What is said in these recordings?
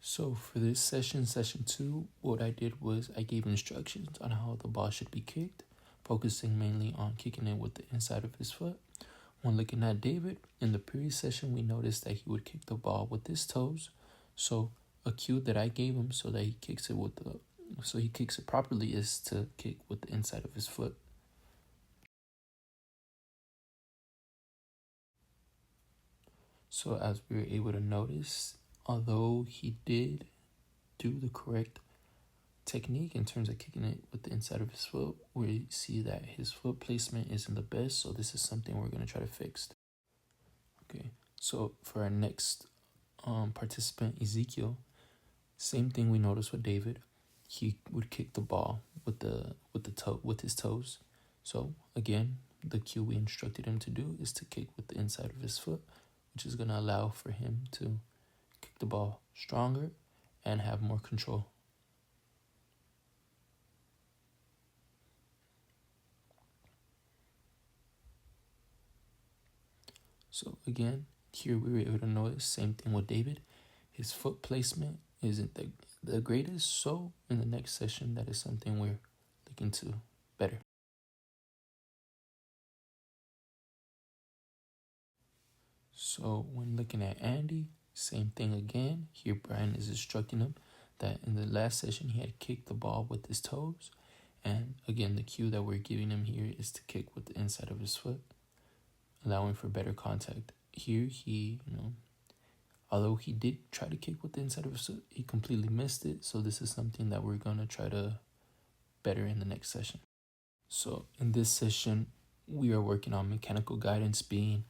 So for this session, session 2, what I did was I gave instructions on how the ball should be kicked, focusing mainly on kicking it with the inside of his foot. When looking at David, in the previous session, we noticed that he would kick the ball with his toes. So a cue that I gave him so that he kicks it properly is to kick with the inside of his foot. So as we were able to notice, although he did do the correct technique in terms of kicking it with the inside of his foot, we see that his foot placement isn't the best, so this is something we're going to try to fix. Okay, so for our next participant, Ezekiel, same thing we noticed with David. He would kick the ball with his toes. So again, the cue we instructed him to do is to kick with the inside of his foot, which is going to allow for him to kick the ball stronger and have more control. So again, here we were able to notice same thing with David. His foot placement isn't the greatest, so in the next session, that is something we're looking to better. So when looking at Andy, same thing again. Here Brian is instructing him that in the last session he had kicked the ball with his toes. And again, the cue that we're giving him here is to kick with the inside of his foot, allowing for better contact. Here although he did try to kick with the inside of his foot, he completely missed it. So this is something that we're going to try to better in the next session. So in this session, we are working on mechanical guidance, being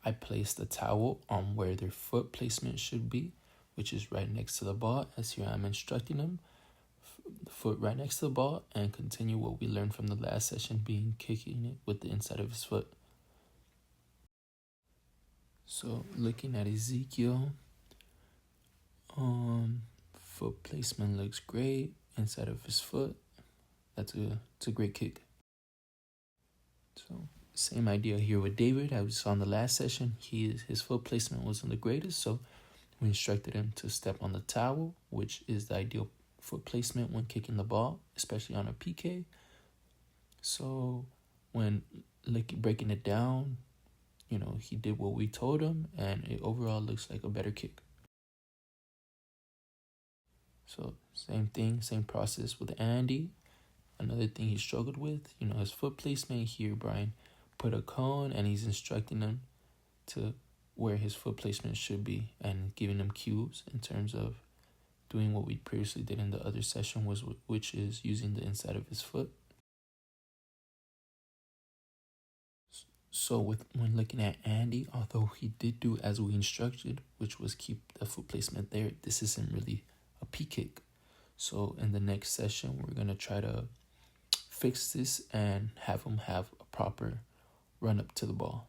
I placed the towel on where their foot placement should be, which is right next to the ball, as here I'm instructing them. The foot right next to the ball, and continue what we learned from the last session, being kicking it with the inside of his foot. So looking at Ezekiel, foot placement looks great, inside of his foot. It's a great kick. So same idea here with David. As we saw in the last session, his foot placement wasn't the greatest, so we instructed him to step on the towel, which is the ideal foot placement when kicking the ball, especially on a PK. So when breaking it down, he did what we told him, and it overall looks like a better kick. So same thing, same process with Andy. Another thing he struggled with, his foot placement here. Brian put a cone, and he's instructing him to where his foot placement should be and giving him cues in terms of doing what we previously did in the other session, which is using the inside of his foot. So when looking at Andy, although he did do as we instructed, which was keep the foot placement there, this isn't really a P kick. So in the next session, we're going to try to fix this and have him have a proper run up to the ball.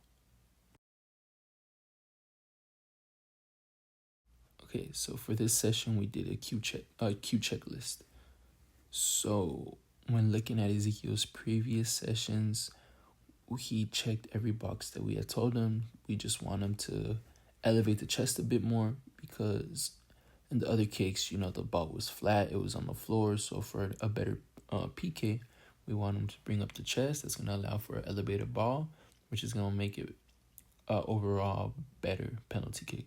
Okay, so for this session, we did a cue checklist. So when looking at Ezekiel's previous sessions, he checked every box that we had told him. We just want him to elevate the chest a bit more, because in the other kicks, the ball was flat, it was on the floor. So for a better PK, we want him to bring up the chest. That's going to allow for an elevated ball, which is going to make it overall better penalty kick.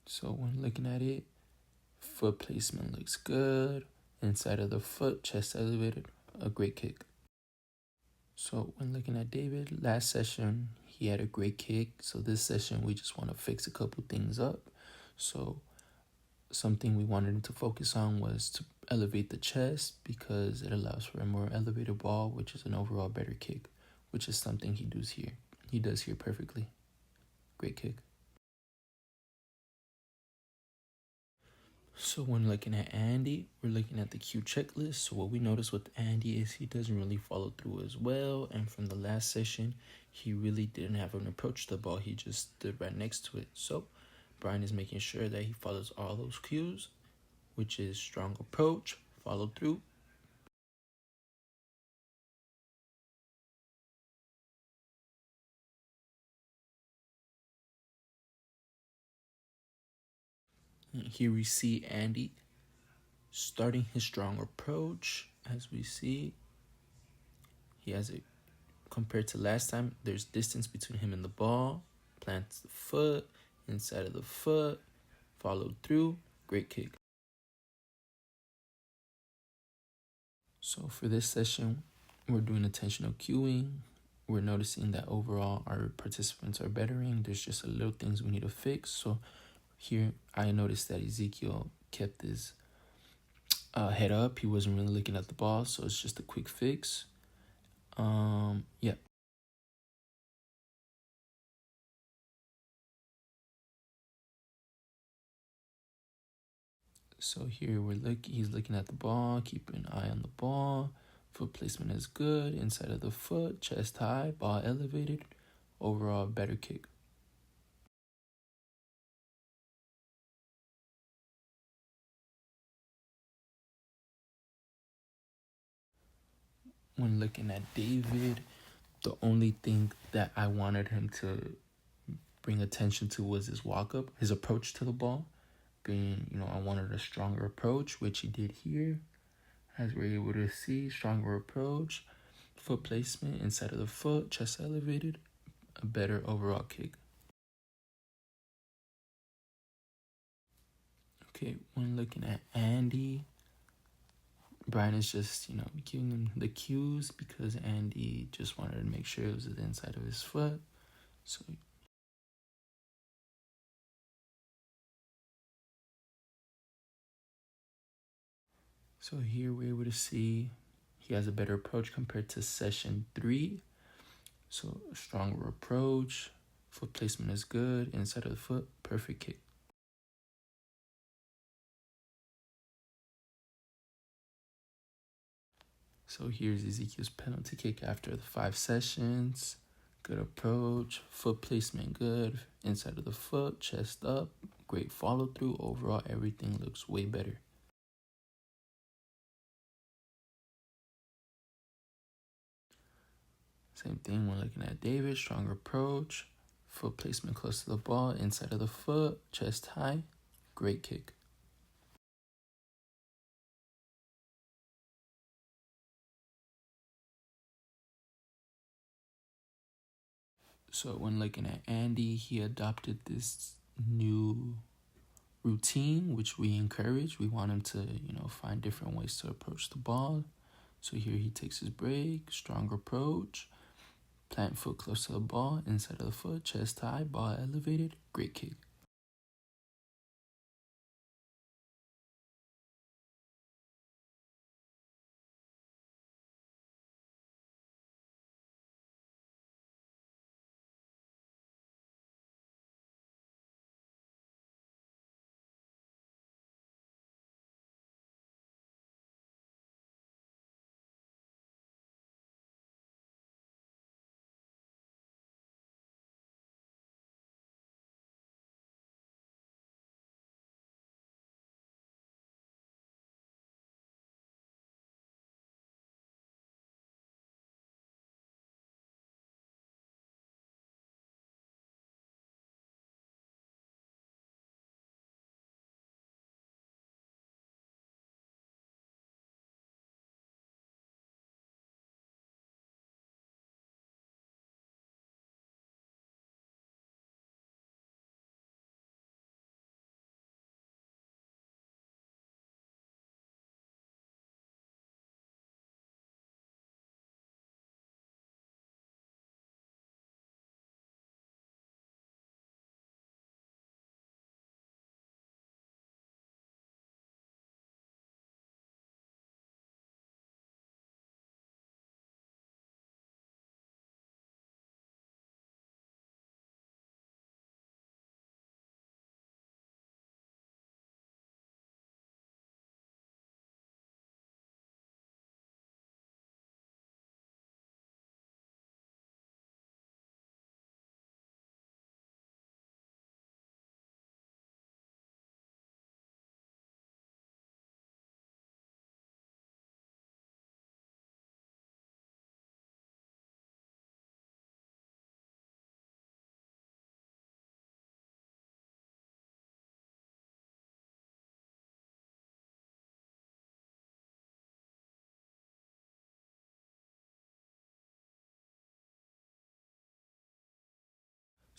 So when looking at it, foot placement looks good. Inside of the foot, chest elevated, a great kick. So when looking at David, last session, he had a great kick. So this session, we just want to fix a couple things up. So something we wanted him to focus on was to elevate the chest, because it allows for a more elevated ball, which is an overall better kick, which is something he does here. He does here perfectly. Great kick. So when looking at Andy, we're looking at the cue checklist. So what we noticed with Andy is he doesn't really follow through as well. And from the last session, he really didn't have an approach to the ball. He just stood right next to it. So Brian is making sure that he follows all those cues, which is strong approach, follow through. Here we see Andy starting his strong approach. As we see, he has it compared to last time. There's distance between him and the ball. Plants the foot, inside of the foot, followed through. Great kick. So for this session, we're doing attentional cueing. We're noticing that overall our participants are bettering. There's just a little things we need to fix. So here I noticed that Ezekiel kept his head up. He wasn't really looking at the ball, so it's just a quick fix. Yeah. So here he's looking at the ball, keeping an eye on the ball. Foot placement is good. Inside of the foot, chest high, ball elevated. Overall, better kick. When looking at David, the only thing that I wanted him to bring attention to was his walk up, his approach to the ball. I wanted a stronger approach, which he did here. As we're able to see, stronger approach, foot placement inside of the foot, chest elevated, a better overall kick. Okay, when looking at Andy, Brian is just, giving him the cues because Andy just wanted to make sure it was the inside of his foot. So here we're able to see he has a better approach compared to session 3. So a stronger approach, foot placement is good, inside of the foot, perfect kick. So here's Ezekiel's penalty kick after the 5 sessions. Good approach, foot placement good, inside of the foot, chest up, great follow through. Overall, everything looks way better. Same thing when looking at David, stronger approach, foot placement close to the ball, inside of the foot, chest high, great kick. So when looking at Andy, he adopted this new routine, which we encourage. We want him to, find different ways to approach the ball. So here he takes his break, strong approach, plant foot close to the ball, inside of the foot, chest high, ball elevated, great kick.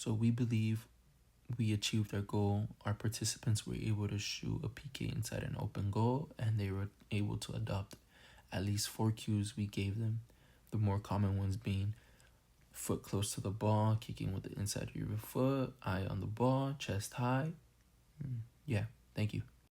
So we believe we achieved our goal. Our participants were able to shoot a PK inside an open goal, and they were able to adopt at least 4 cues we gave them. The more common ones being foot close to the ball, kicking with the inside of your foot, eye on the ball, chest high. Yeah, thank you.